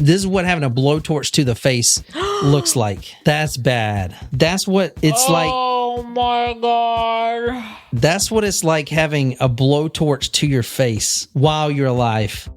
This is what having a blowtorch to the face looks like. That's bad. That's what it's like. Oh my God. That's what it's like having a blowtorch to your face while you're alive.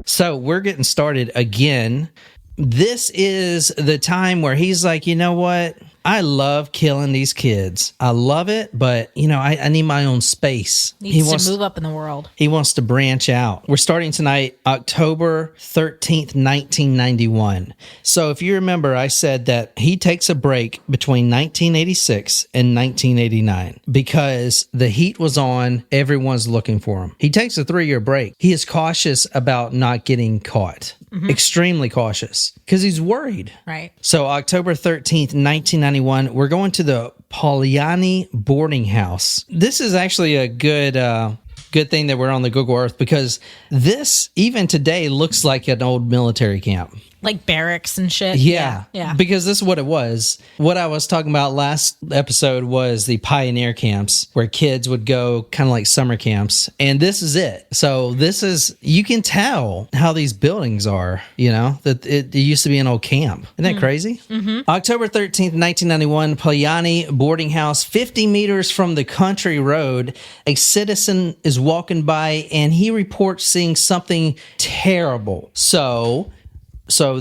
So we're getting started again. This is the time where he's like, you know what? I love killing these kids. I love it, but, I need my own space. Needs to move up in the world. He wants to branch out. We're starting tonight, October 13th, 1991. So if you remember, I said that he takes a break between 1986 and 1989 because the heat was on. Everyone's looking for him. He takes a 3-year break. He is cautious about not getting caught. Mm-hmm. Extremely cautious because he's worried. Right. So October 13th, 1991, we're going to the Polyani boarding house. This is actually a good thing that we're on the Google Earth because this, even today, looks like an old military camp. Like barracks and shit. Yeah. Yeah. Because this is what it was. What I was talking about last episode was the pioneer camps where kids would go kind of like summer camps. And this is it. So you can tell how these buildings are, that it used to be an old camp. Isn't that crazy? Mm-hmm. October 13th, 1991, Polyani boarding house, 50 meters from the country road. A citizen is walking by and he reports seeing something terrible. So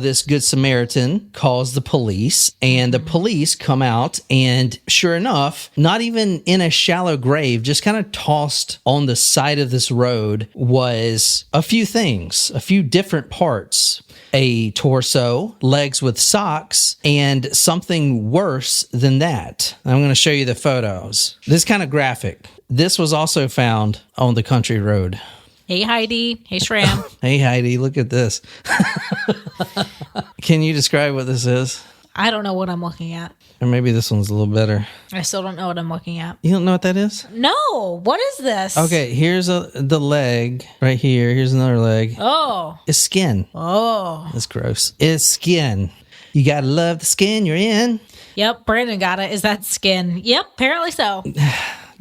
this Good Samaritan calls the police, and the police come out, and sure enough, not even in a shallow grave, just kind of tossed on the side of this road was a few things, a few different parts. A torso, legs with socks, and something worse than that. I'm going to show you the photos. This is kind of graphic. This was also found on the country road. Hey, Heidi. Hey, Shram. Hey, Heidi, look at this. Can you describe what this is? I don't know what I'm looking at. Or maybe this one's a little better. I still don't know what I'm looking at. You don't know what that is? No. What is this? Okay, here's the leg right here. Here's another leg. Oh. It's skin. Oh. That's gross. It's skin. You gotta love the skin you're in. Yep, Brandon got it. Is that skin? Yep, apparently so.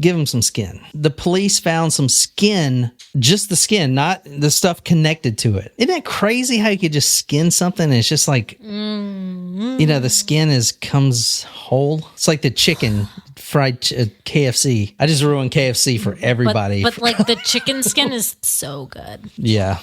Give him some skin. The police found some skin, just the skin, not the stuff connected to it. Isn't that crazy how you could just skin something and it's just like, the skin comes whole? It's like the chicken fried KFC. I just ruined KFC for everybody. But like the chicken skin is so good. Yeah.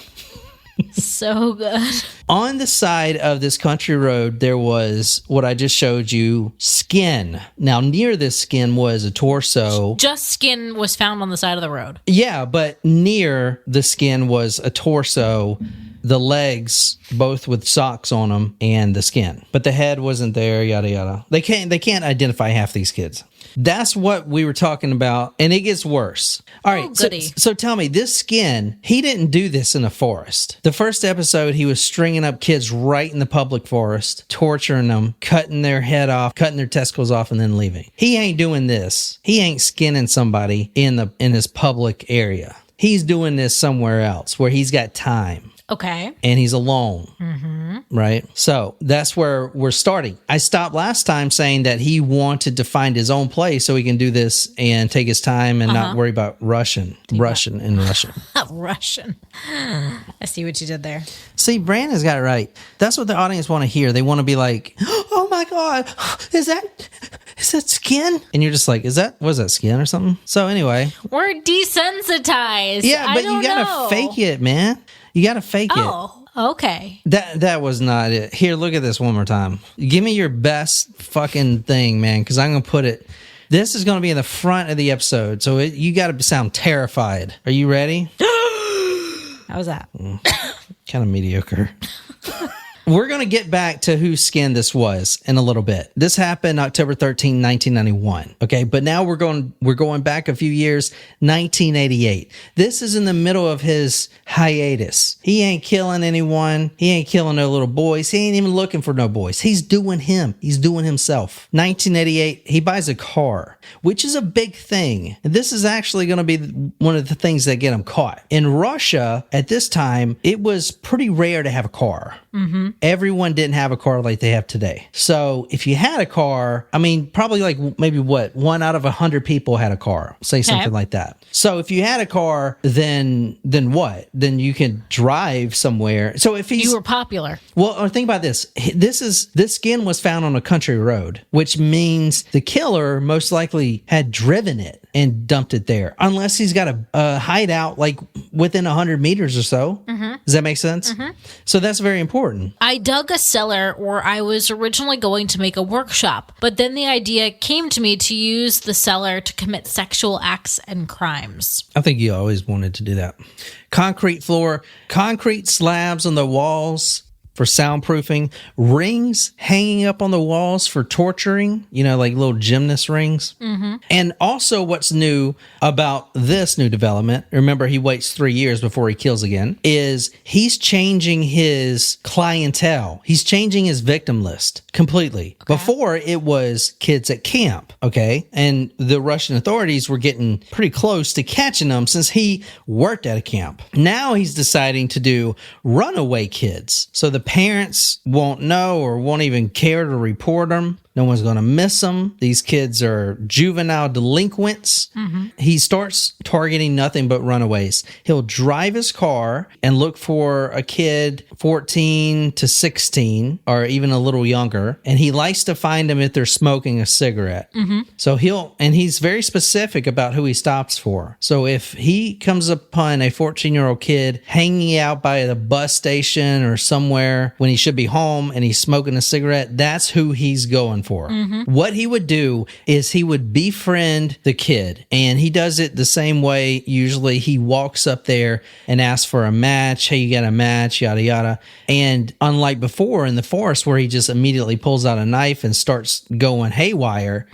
So good. On the side of this country road, there was what I just showed you, skin. Now, near this skin was a torso. Just skin was found on the side of the road. Yeah, but near the skin was a torso, the legs, both with socks on them, and the skin. But the head wasn't there, yada, yada. They can't identify half these kids. That's what we were talking about, and it gets worse. All right, so tell me, this skin, he didn't do this in a forest. The first episode, he was stringing up kids right in the public forest, torturing them, cutting their head off, cutting their testicles off, and then leaving. He ain't doing this. He ain't skinning somebody in his public area. He's doing this somewhere else where he's got time. Okay. And he's alone. Mm-hmm. Right? So that's where we're starting. I stopped last time saying that he wanted to find his own place so he can do this and take his time and not worry about Russian. Russian. Russian. I see what you did there. See, Brandon's got it right. That's what the audience want to hear. They want to be like, oh my God, is that skin? And you're just like, was that skin or something? So anyway. We're desensitized. Yeah, but you gotta fake it, man. You gotta fake it. Oh, okay. That was not it. Here, look at this one more time. Give me your best fucking thing, man, because I'm gonna put it. This is gonna be in the front of the episode, so you gotta sound terrified. Are you ready? How was that? Kind of mediocre. We're going to get back to whose skin this was in a little bit. This happened October 13, 1991. Okay, but now we're going back a few years, 1988. This is in the middle of his hiatus. He ain't killing anyone. He ain't killing no little boys. He ain't even looking for no boys. He's doing him. He's doing himself. 1988, he buys a car, which is a big thing. And this is actually going to be one of the things that get him caught. In Russia, at this time, it was pretty rare to have a car. Everyone didn't have a car like they have today. So if you had a car, I mean, probably like maybe what, 1 out of 100 people had a car, say something like that. So if you had a car, then what? Then you can drive somewhere. So if You were popular. well, or think about this. This skin was found on a country road, which means the killer most likely had driven it and dumped it there, unless he's got a hideout like within 100 meters or so. Does that make sense? So that's very important. I dug a cellar where I was originally going to make a workshop, but then the idea came to me to use the cellar to commit sexual acts and crimes. I think you always wanted to do that. Concrete floor, concrete slabs on the walls for soundproofing, rings hanging up on the walls for torturing, like little gymnast rings. And also what's new about this new development, remember he waits 3 years before he kills again, is he's changing his clientele. He's changing his victim list completely. Okay. Before it was kids at camp, okay? And the Russian authorities were getting pretty close to catching him since he worked at a camp. Now he's deciding to do runaway kids. So the parents won't know or won't even care to report them. No one's going to miss them. These kids are juvenile delinquents. He starts targeting nothing but runaways. He'll drive his car and look for a kid 14 to 16 or even a little younger. And he likes to find them if they're smoking a cigarette. So he's very specific about who he stops for. So if he comes upon a 14-year-old kid hanging out by the bus station or somewhere when he should be home and he's smoking a cigarette, that's who he's going for. What he would do is he would befriend the kid, and he does it the same way. Usually he walks up there and asks for a match. Hey, you got a match, yada yada. And unlike before in the forest where he just immediately pulls out a knife and starts going haywire,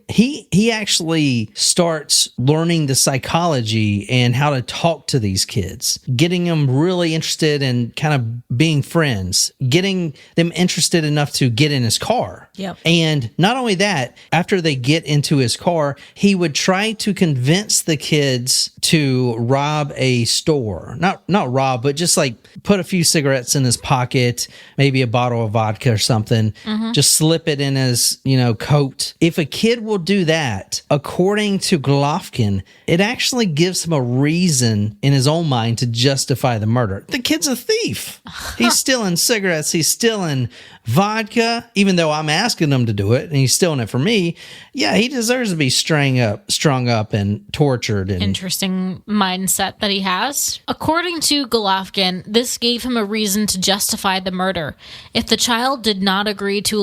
he actually starts learning the psychology and how to talk to these kids, getting them really interested in kind of being friends, getting them interested enough to get in his car. And not only that, after they get into his car, he would try to convince the kids to rob a store. Not rob, but just like put a few cigarettes in his pocket, maybe a bottle of vodka or something. Just slip it in his, coat. If a kid will do that, according to Golovkin, it actually gives him a reason in his own mind to justify the murder. The kid's a thief. He's stealing cigarettes. He's stealing vodka, even though I'm asking him to do it and he's stealing it for me. Yeah, he deserves to be strung up and tortured. And interesting mindset that he has. According to Golovkin, this gave him a reason to justify the murder. If the child did not agree to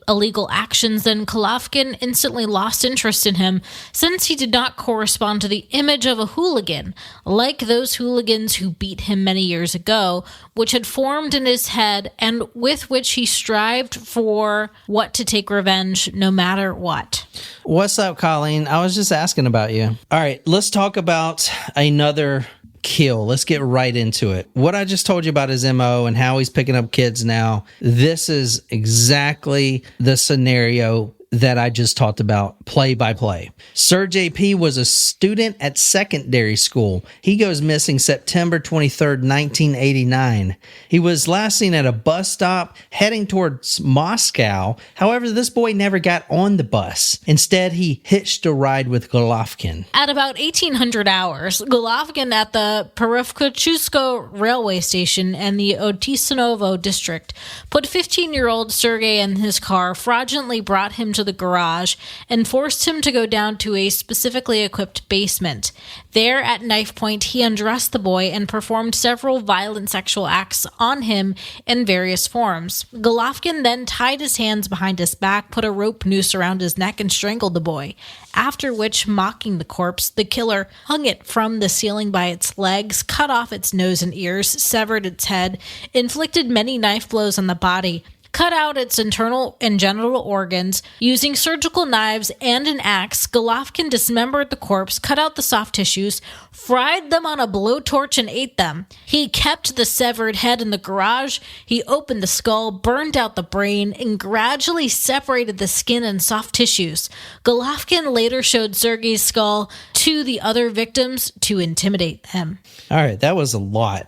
illegal actions, then Golovkin instantly lost interest in him since he did not correspond to the image of a hooligan, like those hooligans who beat him many years ago, which had formed in his head and with which he strived for what to take revenge no matter what. What's up, Colleen? I was just asking about you. All right, let's talk about another kill. Let's get right into it. What I just told you about his MO and how he's picking up kids now, this is exactly the scenario that I just talked about, play by play. Sergey P. was a student at secondary school. He goes missing September 23rd, 1989. He was last seen at a bus stop heading towards Moscow. However, this boy never got on the bus. Instead, he hitched a ride with Golovkin. At about 1800 hours, Golovkin at the Perevkochusko railway station in the Otisanovo district put 15-year-old Sergey in his car, fraudulently brought him to the garage, and forced him to go down to a specifically equipped basement. There, at knife point, he undressed the boy and performed several violent sexual acts on him in various forms. Golovkin then tied his hands behind his back, put a rope noose around his neck, and strangled the boy. After which, mocking the corpse, the killer hung it from the ceiling by its legs, cut off its nose and ears, severed its head, inflicted many knife blows on the body, cut out its internal and genital organs. Using surgical knives and an axe, Golovkin dismembered the corpse, cut out the soft tissues, fried them on a blowtorch, and ate them. He kept the severed head in the garage. He opened the skull, burned out the brain, and gradually separated the skin and soft tissues. Golovkin later showed Sergey's skull to the other victims to intimidate them. All right, that was a lot.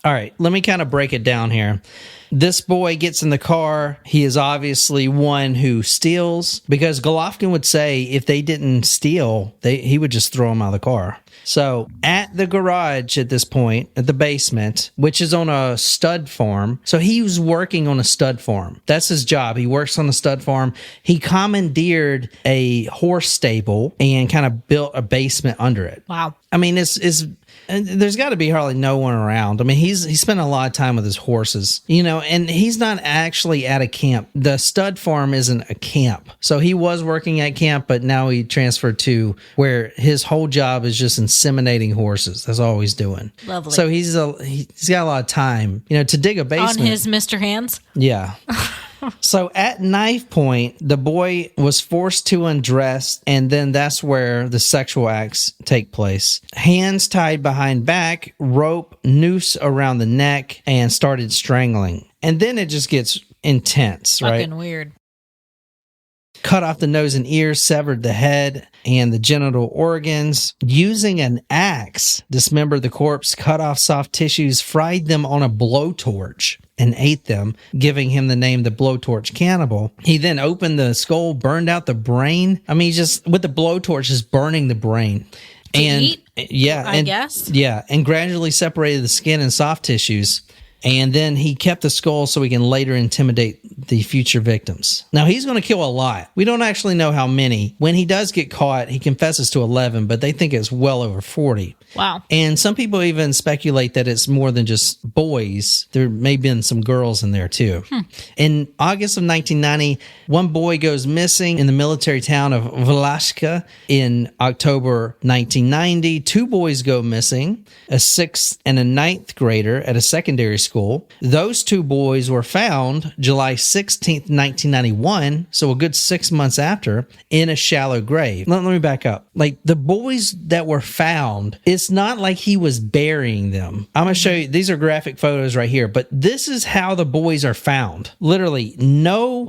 All right, let me kind of break it down here. This boy gets in the car. He is obviously one who steals, because Golovkin would say if they didn't steal, he would just throw them out of the car. So at the garage at this point, at the basement, which is on a stud farm. So he was working on a stud farm. That's his job. He works on a stud farm. He commandeered a horse stable and kind of built a basement under it. Wow. I mean, and there's got to be hardly no one around. I mean, he's spent a lot of time with his horses, and he's not actually at a camp. The stud farm isn't a camp. So he was working at camp, but now he transferred to where his whole job is just inseminating horses. That's all he's doing. Lovely. So he's got a lot of time, to dig a basement. On his Mr. Hands? Yeah. So at knife point, the boy was forced to undress, and then that's where the sexual acts take place. Hands tied behind back, rope, noose around the neck, and started strangling. And then it just gets intense, right? Fucking weird. Cut off the nose and ears, severed the head and the genital organs. Using an axe, dismembered the corpse, cut off soft tissues, fried them on a blowtorch, and ate them, giving him the name the Blowtorch Cannibal. He then opened the skull, burned out the brain. I mean, just with the blowtorch, just burning the brain. Eat? Yeah. I guess. Yeah, and gradually separated the skin and soft tissues. And then he kept the skull so he can later intimidate the future victims. Now, he's going to kill a lot. We don't actually know how many. When he does get caught, he confesses to 11, but they think it's well over 40. Wow. And some people even speculate that it's more than just boys. There may have been some girls in there too. In August of 1990, one boy goes missing in the military town of Vlashka. In October 1990, two boys go missing, a 6th and a 9th grader at a secondary school. Those two boys were found July 16th, 1991, so a good 6 months after, in a shallow grave. Let me back up. Like, the boys that were found, it's not like he was burying them. I'm going to show you. These are graphic photos right here, but this is how the boys are found. Literally, no,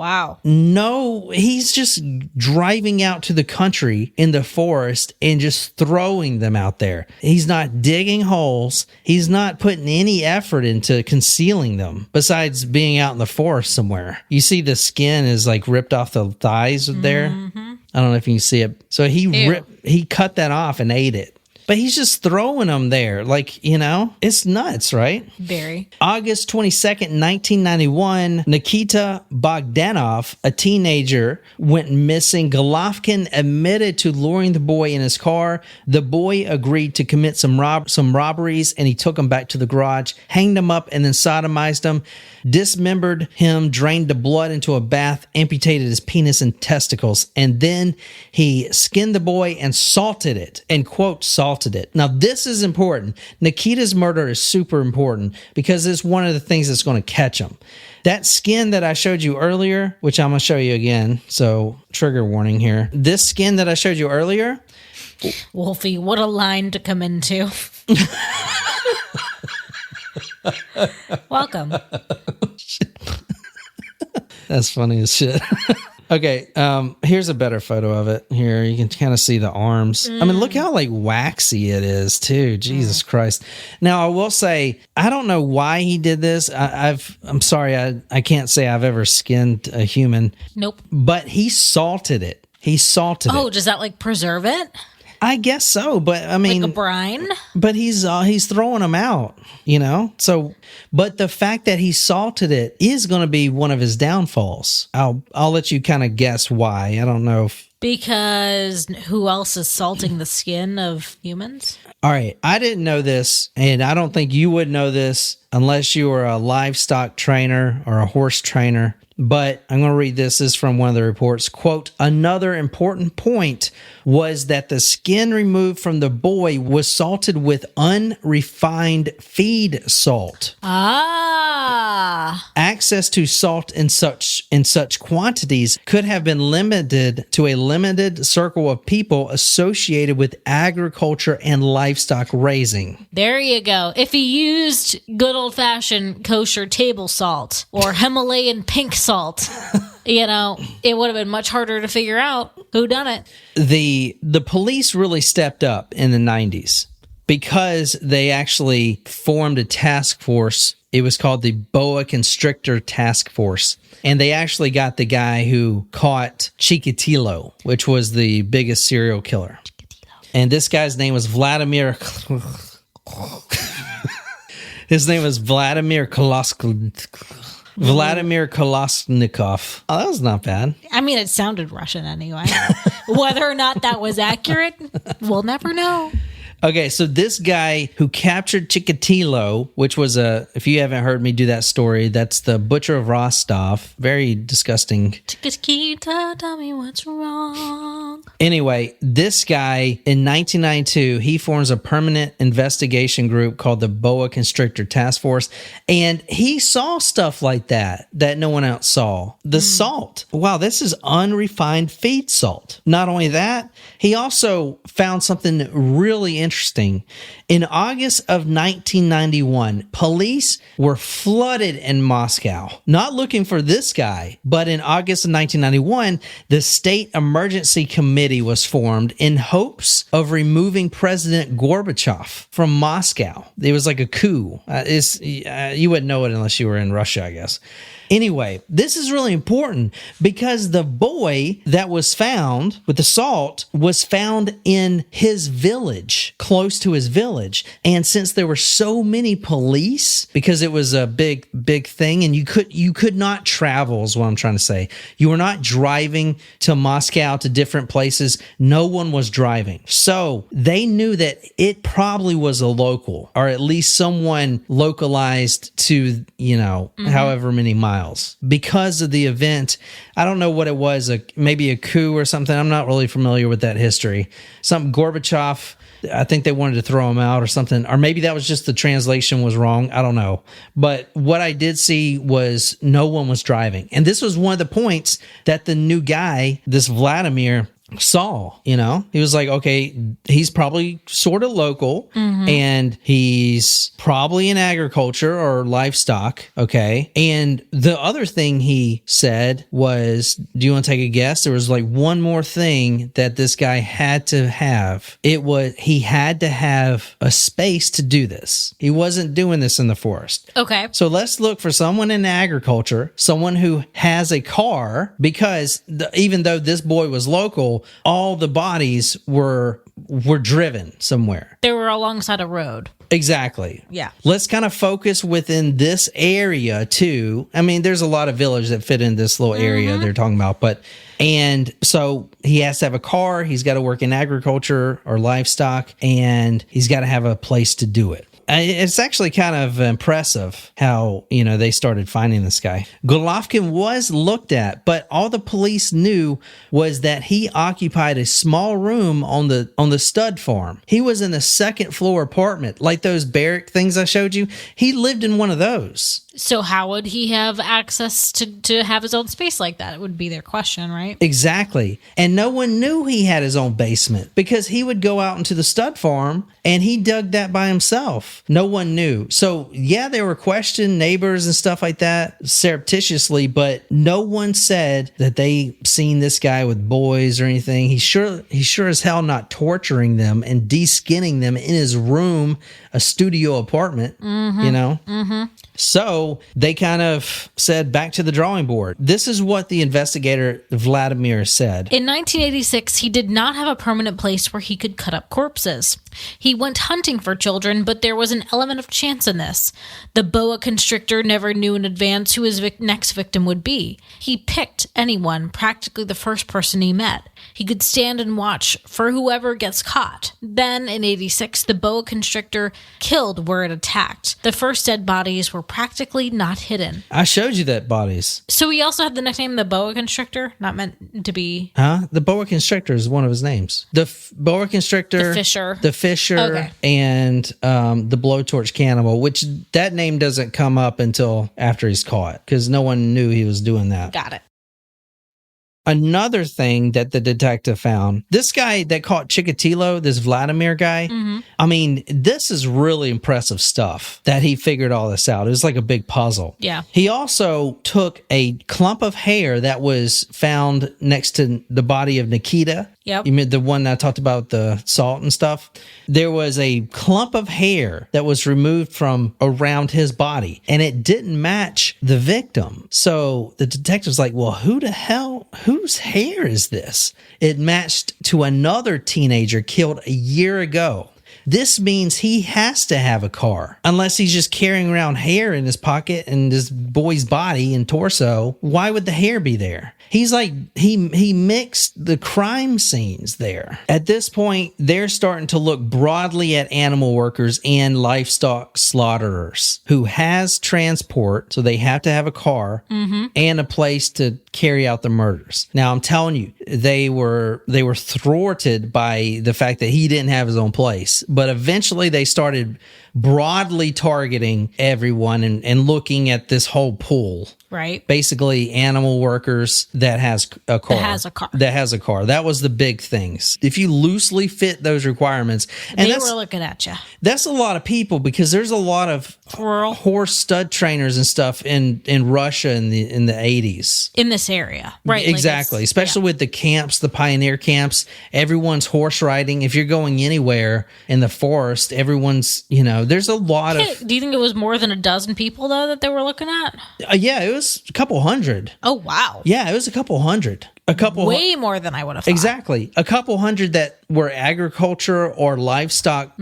he's just driving out to the country in the forest and just throwing them out there. He's not digging holes. He's not putting any effort into concealing them besides being out in the forest somewhere. You see the skin is like ripped off the thighs there. I don't know if you can see it. So he cut that off and ate it. But he's just throwing them there. Like, it's nuts, right? Very. August 22nd, 1991, Nikita Bogdanov, a teenager, went missing. Golovkin admitted to luring the boy in his car. The boy agreed to commit some robberies, and he took him back to the garage, hanged him up, and then sodomized him, dismembered him, drained the blood into a bath, amputated his penis and testicles, and then he skinned the boy and salted it, and quote, salted it. Now, this is important. Nikita's murder is super important because it's one of the things that's going to catch him. That skin that I showed you earlier, which I'm going to show you again, so trigger warning here. This skin that I showed you earlier. Wolfie, what a line to come into. Welcome. That's funny as shit. Okay, here's a better photo of it. Here, you can kind of see the arms. I mean, look how, waxy it is, too. Jesus Christ. Now, I will say, I don't know why he did this. I'm sorry, I can't say I've ever skinned a human. Nope. But he salted it. Oh, does that, preserve it? I guess so, but I mean, like a brine. But he's throwing them out, So, but the fact that he salted it is going to be one of his downfalls. I'll let you kind of guess why. I don't know because who else is salting the skin of humans? All right, I didn't know this, and I don't think you would know this unless you were a livestock trainer or a horse trainer. But I'm going to read this. This is from one of the reports. Quote, another important point was that the skin removed from the boy was salted with unrefined feed salt. Ah. Access to salt in such quantities could have been limited to a limited circle of people associated with agriculture and livestock raising. There you go. If he used good old-fashioned kosher table salt or Himalayan pink salt, it would have been much harder to figure out who done it. The police really stepped up in the 90s. because they actually formed a task force. It was called the Boa Constrictor Task Force. And they actually got the guy who caught Chikatilo, which was the biggest serial killer. And this guy's name was Vladimir... His name was Vladimir Kolosnikov. Oh, that was not bad. I mean, it sounded Russian anyway. Whether or not that was accurate, we'll never know. Okay, so this guy who captured Chikatilo, which was if you haven't heard me do that story, that's the Butcher of Rostov. Very disgusting. Chiquita, tell me what's wrong. Anyway, this guy in 1992, he forms a permanent investigation group called the Boa Constrictor Task Force. And he saw stuff like that no one else saw. The salt. Wow, this is unrefined feed salt. Not only that, he also found something really interesting. In August of 1991, police were flooded in Moscow, not looking for this guy, but in August of 1991, the State Emergency Committee was formed in hopes of removing President Gorbachev from Moscow. It was like a coup. You wouldn't know it unless you were in Russia, I guess. Anyway, this is really important because the boy that was found with the salt was found in his village, close to his village. And since there were so many police, because it was a big thing, and you could not travel is what I'm trying to say. You were not driving to Moscow to different places. No one was driving. So they knew that it probably was a local, or at least someone localized to, however many miles. Because of the event. I don't know what it was, maybe a coup or something. I'm not really familiar with that history. Gorbachev, I think they wanted to throw him out or something. Or maybe that was just the translation was wrong. I don't know. But what I did see was no one was driving. And this was one of the points that the new guy, this Vladimir, saw. He was like, okay, he's probably sort of local, and he's probably in agriculture or livestock. Okay. And the other thing he said was, do you want to take a guess? There was like one more thing that this guy had to have. He had to have a space to do this. He wasn't doing this in the forest. Okay. So let's look for someone in agriculture, someone who has a car, because even though this boy was local, all the bodies were driven somewhere. They were alongside a road. Exactly. Yeah. Let's kind of focus within this area too. I mean, there's a lot of villages that fit in this little area they're talking about, and so he has to have a car, he's got to work in agriculture or livestock, and he's got to have a place to do it. It's actually kind of impressive how, they started finding this guy. Golovkin was looked at, but all the police knew was that he occupied a small room on the stud farm. He was in a second floor apartment, like those barrack things I showed you. He lived in one of those. So how would he have access to have his own space like that? It would be their question, right? Exactly. And no one knew he had his own basement because he would go out into the stud farm and he dug that by himself. No one knew. So yeah, they were questioned, neighbors and stuff like that, surreptitiously, but no one said that they seen this guy with boys or anything. He's sure as hell not torturing them and de-skinning them in his room, a studio apartment, So they kind of said back to the drawing board. This is what the investigator Vladimir said. In 1986, he did not have a permanent place where he could cut up corpses. He went hunting for children, but there was an element of chance in this. The boa constrictor never knew in advance who his next victim would be. He picked anyone, practically the first person he met. He could stand and watch for whoever gets caught. Then, in 86, the boa constrictor killed where it attacked. The first dead bodies were practically not hidden. I showed you that bodies. So he also had the nickname the boa constrictor, not meant to be... Huh? The boa constrictor is one of his names. The boa constrictor... The Fisher, okay. And the Blowtorch Cannibal, which that name doesn't come up until after he's caught, because no one knew he was doing that. Got it. Another thing that the detective found, this guy that caught Chikatilo, this Vladimir guy, I mean, this is really impressive stuff that he figured all this out. It was like a big puzzle. Yeah. He also took a clump of hair that was found next to the body of Nikita, Yep. You mean the one that I talked about, the salt and stuff? There was a clump of hair that was removed from around his body, and it didn't match the victim. So the detective's like, well, whose hair is this? It matched to another teenager killed a year ago. This means he has to have a car. Unless he's just carrying around hair in his pocket and this boy's body and torso. Why would the hair be there? He's like, he mixed the crime scenes there. At this point, they're starting to look broadly at animal workers and livestock slaughterers who has transport, so they have to have a car and a place to carry out the murders. Now, I'm telling you, they were thwarted by the fact that he didn't have his own place. But eventually they started broadly targeting everyone and looking at this whole pool. Right. Basically, animal workers that has a car. That has a car. That was the big things. If you loosely fit those requirements. And they were looking at you. That's a lot of people because there's a lot of horse stud trainers and stuff in Russia in the 80s. In this area. Right. Exactly. Especially with the camps, the pioneer camps. Everyone's horse riding. If you're going anywhere in the forest, everyone's, there's a lot of... Do you think it was more than a dozen people, though, that they were looking at? Yeah, it was a couple hundred. Oh, wow. Yeah, it was a couple hundred. Way more than I would have thought. Exactly. A couple hundred that were agriculture or livestock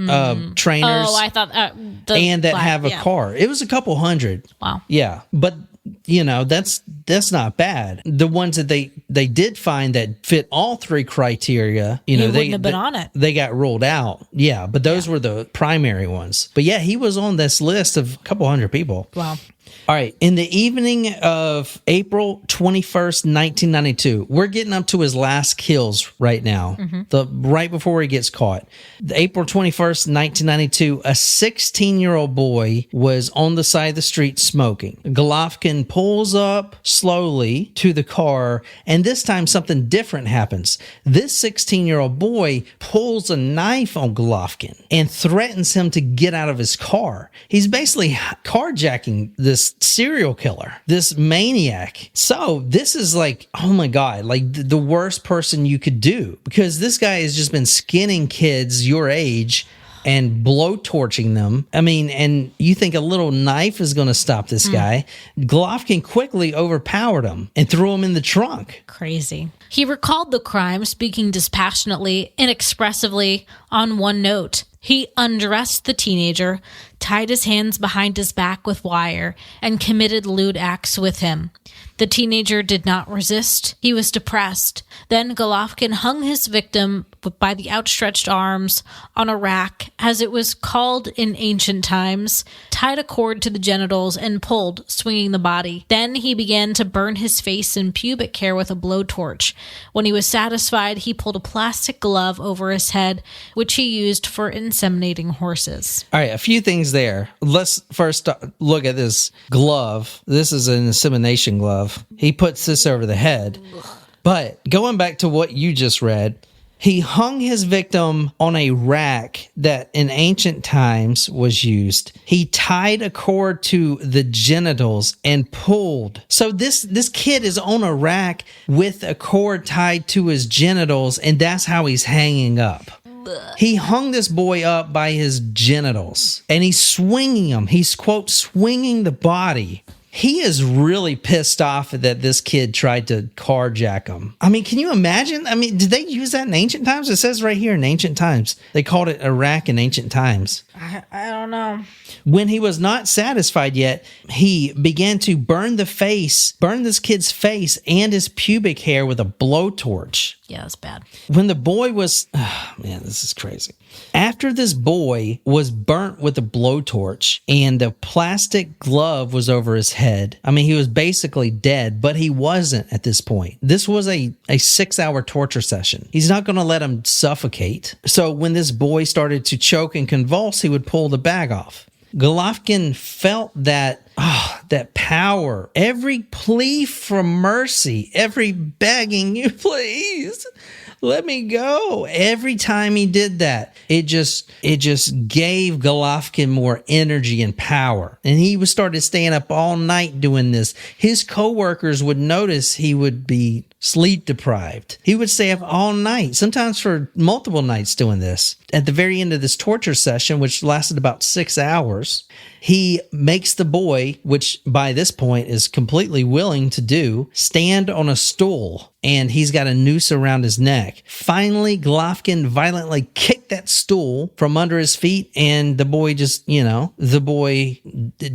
trainers. Oh, I thought... and that have a car. It was a couple hundred. Wow. Yeah. But... that's not bad. The ones that they did find that fit all three criteria, they wouldn't have been on it. They got ruled out. Yeah, but those were the primary ones. But yeah, he was on this list of a couple hundred people. Wow. All right. In the evening of April 21st, 1992, we're getting up to his last kills right now, right before he gets caught. April 21st, 1992, a 16-year-old boy was on the side of the street smoking. Golovkin pulls up slowly to the car, and this time something different happens. This 16-year-old boy pulls a knife on Golovkin and threatens him to get out of his car. He's basically carjacking this serial killer, this maniac. So this is like, oh my God, like the worst person you could do, because this guy has just been skinning kids your age and blowtorching them. I mean, and you think a little knife is going to stop this guy. Golovkin quickly overpowered him and threw him in the trunk. Crazy. He recalled the crime, speaking dispassionately, inexpressively, on one note. He undressed the teenager, tied his hands behind his back with wire, and committed lewd acts with him. The teenager did not resist. He was depressed. Then Golovkin hung his victim by the outstretched arms on a rack, as it was called in ancient times, tied a cord to the genitals, and pulled, swinging the body. Then he began to burn his face and pubic hair with a blowtorch. When he was satisfied, he pulled a plastic glove over his head, which he used for inseminating horses. All right, a few things there. Let's first look at this glove. This is an insemination glove. He puts this over the head. But going back to what you just read, he hung his victim on a rack that in ancient times was used. He tied a cord to the genitals and pulled. So this kid is on a rack with a cord tied to his genitals, and that's how he's hanging up. He hung this boy up by his genitals, and he's swinging him. He's, quote, swinging the body. He is really pissed off that this kid tried to carjack him. I mean, can you imagine? I mean, did they use that in ancient times? It says right here in ancient times. They called it a rack in ancient times. I don't know. When he was not satisfied yet, he began to burn this kid's face and his pubic hair with a blowtorch. Yeah, that's bad. When the boy was... Oh, man, this is crazy. After this boy was burnt with a blowtorch and a plastic glove was over his head, I mean, he was basically dead, but he wasn't at this point. This was a 6-hour torture session. He's not going to let him suffocate. So when this boy started to choke and convulse, he would pull the bag off. Golovkin felt that power, every plea for mercy, every begging you, please, Let me go. Every time he did that, it just gave Golovkin more energy and power. And he was started staying up all night doing this. His coworkers would notice he would be sleep deprived. He would stay up all night, sometimes for multiple nights doing this. At the very end of this torture session, which lasted about 6 hours, he makes the boy, which by this point is completely willing to do, stand on a stool, and he's got a noose around his neck. Finally, Golovkin violently kicked that stool from under his feet, and the boy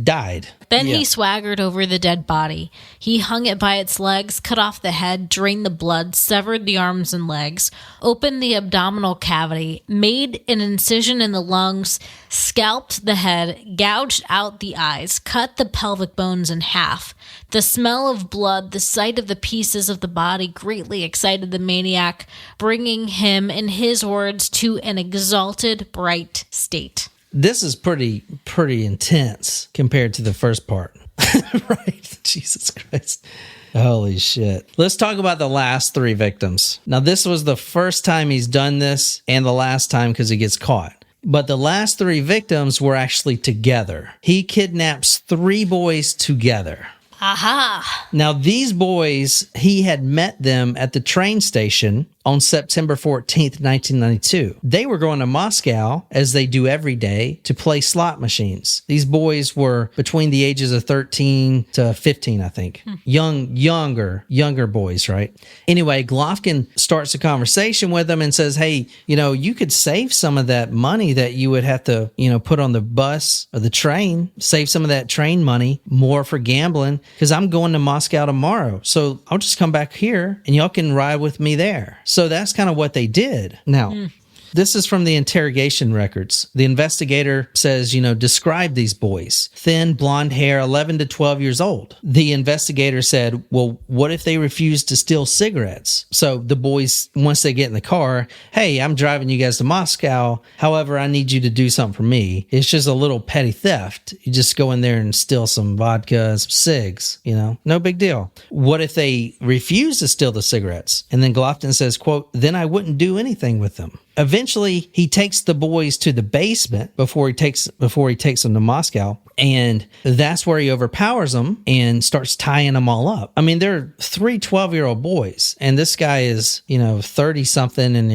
died. Then he swaggered over the dead body. He hung it by its legs, cut off the head, drained the blood, severed the arms and legs, opened the abdominal cavity, made an incision in the lungs, scalped the head, gouged out the eyes, cut the pelvic bones in half. The smell of blood, the sight of the pieces of the body greatly excited the maniac, bringing him, in his words, to an exalted, bright state. This is pretty intense compared to the first part. Right? Jesus Christ. Holy shit. Let's talk about the last 3 victims. Now, this was the first time he's done this and the last time because he gets caught. But the last 3 victims were actually together. He kidnaps 3 boys together. Aha! Now, these boys, he had met them at the train station on September 14th, 1992. They were going to Moscow, as they do every day, to play slot machines. These boys were between the ages of 13 to 15, I think. Younger boys, right? Anyway, Golovkin starts a conversation with them and says, hey, you could save some of that money that you would have to, put on the bus or the train, save some of that train money, more for gambling, because I'm going to Moscow tomorrow. So I'll just come back here and y'all can ride with me there. So that's kind of what they did. Now, this is from the interrogation records. The investigator says, describe these boys. Thin, blonde hair, 11 to 12 years old. The investigator said, well, what if they refuse to steal cigarettes? So the boys, once they get in the car, hey, I'm driving you guys to Moscow. However, I need you to do something for me. It's just a little petty theft. You just go in there and steal some vodka, some cigs, no big deal. What if they refuse to steal the cigarettes? And then Golovkin says, quote, then I wouldn't do anything with them. Eventually, he takes the boys to the basement before he takes them to Moscow, and that's where he overpowers them and starts tying them all up. I mean, they're 3 12-year-old boys, and this guy is 30-something, and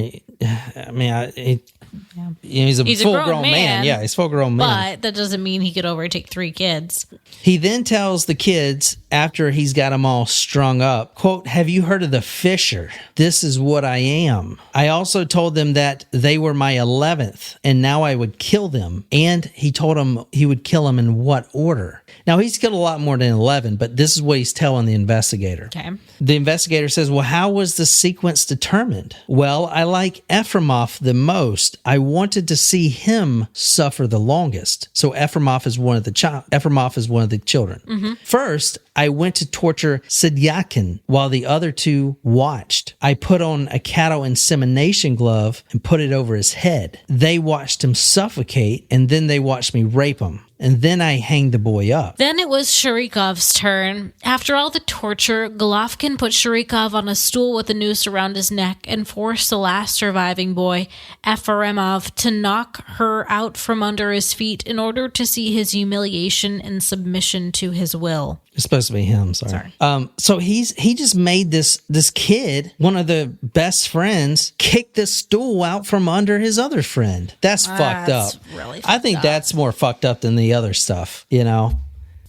he's a full-grown man. Yeah, he's a full-grown man. But that doesn't mean he could overtake 3 kids. He then tells the kids, after he's got them all strung up, quote, have you heard of the Fisher? This is what I am. I also told them that they were my 11th, and now I would kill them. And he told them he would kill them in what order? Now, he's killed a lot more than 11, but this is what he's telling the investigator. Okay. The investigator says, well, how was the sequence determined? Well, I like Efremov the most. I wanted to see him suffer the longest. So Efremov is one of the children. Mm-hmm. First, I went to torture Sedyakin while the other 2 watched. I put on a cattle insemination glove and put it over his head. They watched him suffocate, and then they watched me rape him. And then I hanged the boy up. Then it was Shurikov's turn. After all the torture, Golovkin put Shurikov on a stool with a noose around his neck and forced the last surviving boy, Efremov, to knock her out from under his feet in order to see his humiliation and submission to his will. It's supposed to be him, sorry. So he just made this kid, one of the best friends, kick the stool out from under his other friend. That's fucked up. Really I think that's more fucked up than the other stuff, Yeah.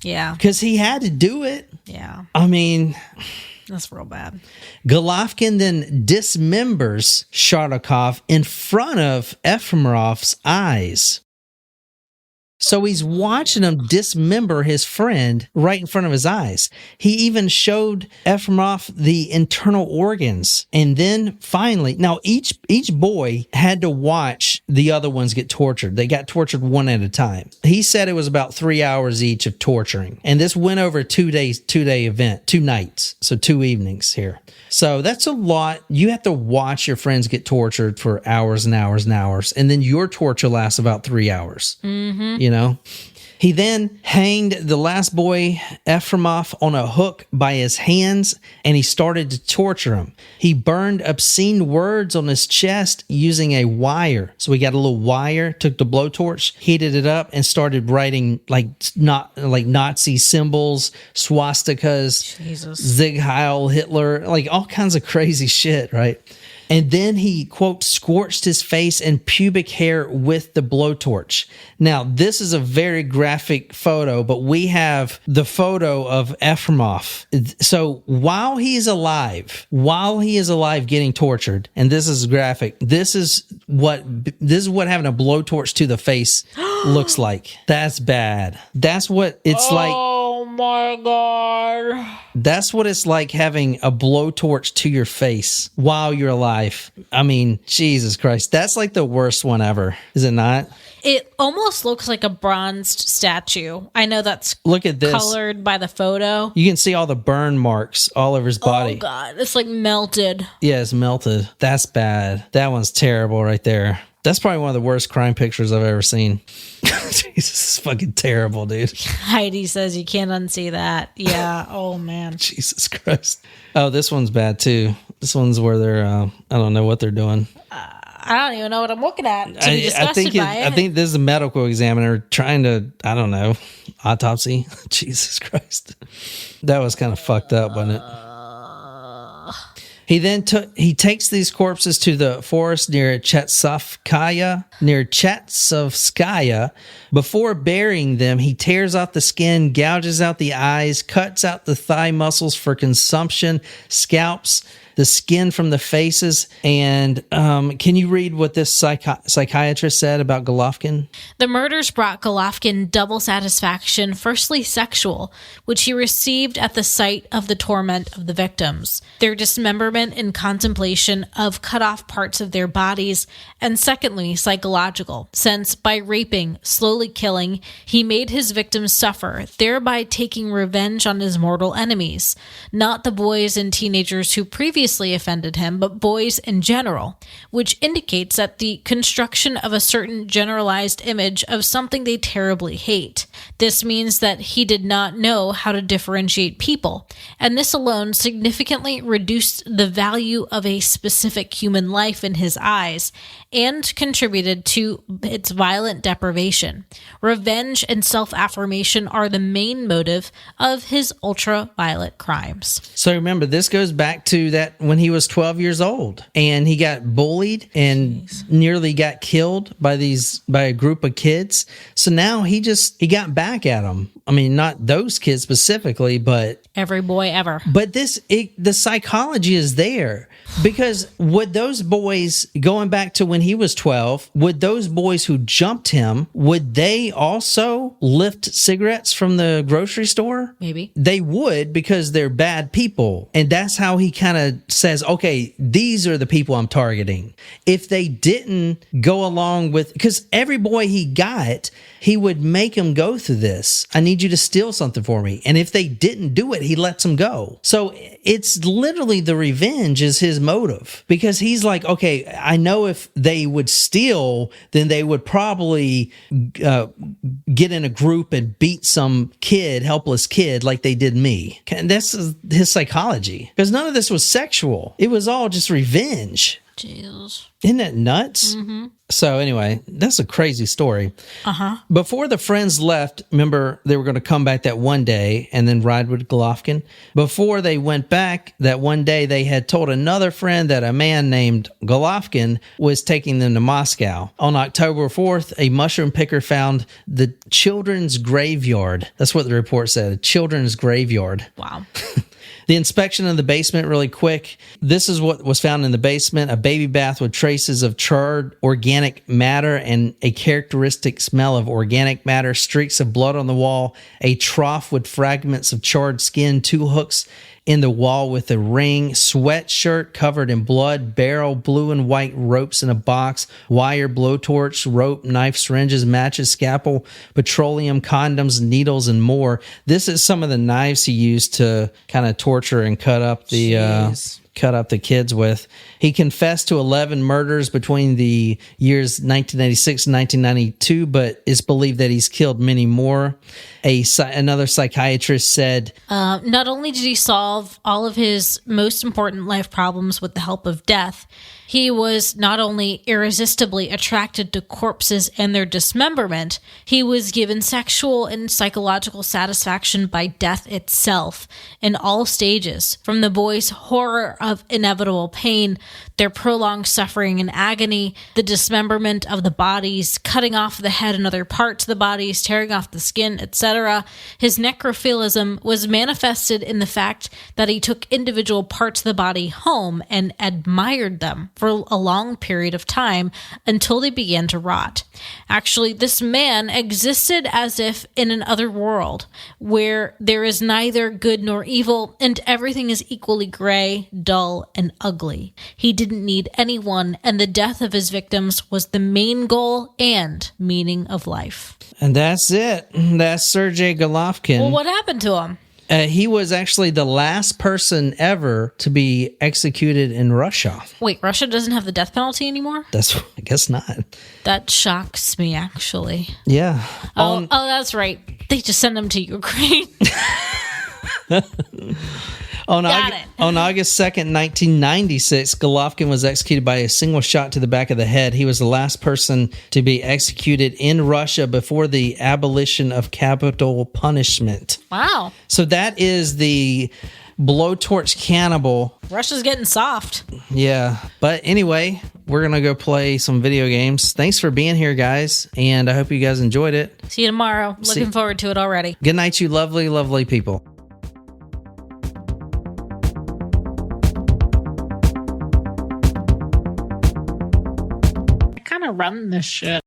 Because he had to do it. Yeah. I mean, that's real bad. Golovkin then dismembers Shurikov in front of Efremov's eyes. So he's watching him dismember his friend right in front of his eyes. He even showed Efremov the internal organs. And then finally, now each boy had to watch the other ones get tortured. They got tortured one at a time. He said it was about 3 hours each of torturing. And this went over a 2-day event, 2 nights. So 2 evenings here. So that's a lot. You have to watch your friends get tortured for hours and hours and hours. And then your torture lasts about 3 hours. Mm-hmm. He then hanged the last boy, Efremov, on a hook by his hands, and he started to torture him. He burned obscene words on his chest using a wire. So we got a little wire, took the blowtorch, heated it up, and started writing like Nazi symbols, swastikas, Sieg Heil Hitler, like all kinds of crazy shit, right? And then he, quote, scorched his face and pubic hair with the blowtorch. Now, this is a very graphic photo, but we have the photo of Efremov. So while he is alive getting tortured, and this is graphic, this is what having a blowtorch to the face looks like. That's bad. That's what it's like. Oh my God. That's what it's like having a blowtorch to your face while you're alive. I mean, Jesus Christ. That's like the worst one ever. Is it not? It almost looks like a bronzed statue. I know that's Look at this. Colored by the photo. You can see all the burn marks all over his body. Oh, God. It's like melted. Yeah, it's melted. That's bad. That one's terrible right there. That's probably one of the worst crime pictures I've ever seen. Jesus, it's fucking terrible, dude. Heidi says you can't unsee that. Yeah. Oh, man. Jesus Christ. Oh, this one's bad, too. This one's where they're, I don't know what they're doing. I don't even know what I'm looking at to be disgusted by it. I think this is a medical examiner trying to, I don't know, autopsy. Jesus Christ. That was kind of fucked up, wasn't it? He takes these corpses to the forest near Chetsovskaya. Before burying them, he tears off the skin, gouges out the eyes, cuts out the thigh muscles for consumption, scalps the skin from the faces. And can you read what this psychiatrist said about Golovkin? The murders brought Golovkin double satisfaction, firstly sexual, which he received at the sight of the torment of the victims, their dismemberment and contemplation of cut off parts of their bodies, and secondly psychological, since by raping, slowly killing, he made his victims suffer, thereby taking revenge on his mortal enemies, not the boys and teenagers who previously offended him, but boys in general, which indicates that the construction of a certain generalized image of something they terribly hate. This means that he did not know how to differentiate people, and this alone significantly reduced the value of a specific human life in his eyes and contributed to its violent deprivation. Revenge and self-affirmation are the main motive of his ultra-violent crimes. So remember, this goes back to that when he was 12 years old and he got bullied and nearly got killed by a group of kids. So now he got back at them. I mean, not those kids specifically, but every boy ever. But the psychology is there, because would those boys, going back to when he was 12, would those boys who jumped him, would they also lift cigarettes from the grocery store? Maybe. They would, because they're bad people. And that's how he kind of says, okay, these are the people I'm targeting. If they didn't go along with, because every boy he got, he would make them go through this. I need you to steal something for me. And if they didn't do it, he lets them go. So it's literally the revenge is his motive, because he's like, okay, I know if they would steal, then they would probably get in a group and beat some helpless kid like they did me. And that's his psychology, because none of this was sexual. It was all just revenge. Jesus. Isn't that nuts? Mm-hmm. So anyway, that's a crazy story. Uh-huh. Before the friends left, remember, they were going to come back that one day and then ride with Golovkin. Before they went back that one day, they had told another friend that a man named Golovkin was taking them to Moscow. On October 4th, a mushroom picker found the children's graveyard. That's what the report said, a children's graveyard. Wow. The inspection of the basement, really quick. This is what was found in the basement: a baby bath with traces of charred organic matter and a characteristic smell of organic matter, streaks of blood on the wall, a trough with fragments of charred skin, 2 hooks in the wall with a ring, sweatshirt covered in blood, barrel, blue and white ropes in a box, wire, blowtorch, rope, knife, syringes, matches, scalpel, petroleum, condoms, needles, and more. This is some of the knives he used to kind of torture and cut up the kids with. He confessed to 11 murders between the years 1986 and 1992, but it's believed that he's killed many more. Another psychiatrist said, not only did he solve all of his most important life problems with the help of death, he was not only irresistibly attracted to corpses and their dismemberment, he was given sexual and psychological satisfaction by death itself in all stages, from the boys' horror of inevitable pain, their prolonged suffering and agony, the dismemberment of the bodies, cutting off the head and other parts of the bodies, tearing off the skin, etc. His necrophilism was manifested in the fact that he took individual parts of the body home and admired them for a long period of time until they began to rot. Actually, this man existed as if in an other world where there is neither good nor evil and everything is equally gray, dull, and ugly. He didn't need anyone, and the death of his victims was the main goal and meaning of life. and that's it. That's Sergey Golovkin. Well, what happened to him? He was actually the last person ever to be executed in Russia. Wait, Russia doesn't have the death penalty anymore? I guess not. That shocks me, actually. Yeah. Oh, that's right. They just sent him to Ukraine. On August 2nd, 1996, Golovkin was executed by a single shot to the back of the head. He was the last person to be executed in Russia before the abolition of capital punishment. Wow. So that is the Blowtorch Cannibal. Russia's getting soft. Yeah. But anyway, we're going to go play some video games. Thanks for being here, guys. And I hope you guys enjoyed it. See you tomorrow. Looking forward to it already. Good night, you lovely, lovely people. Run this shit.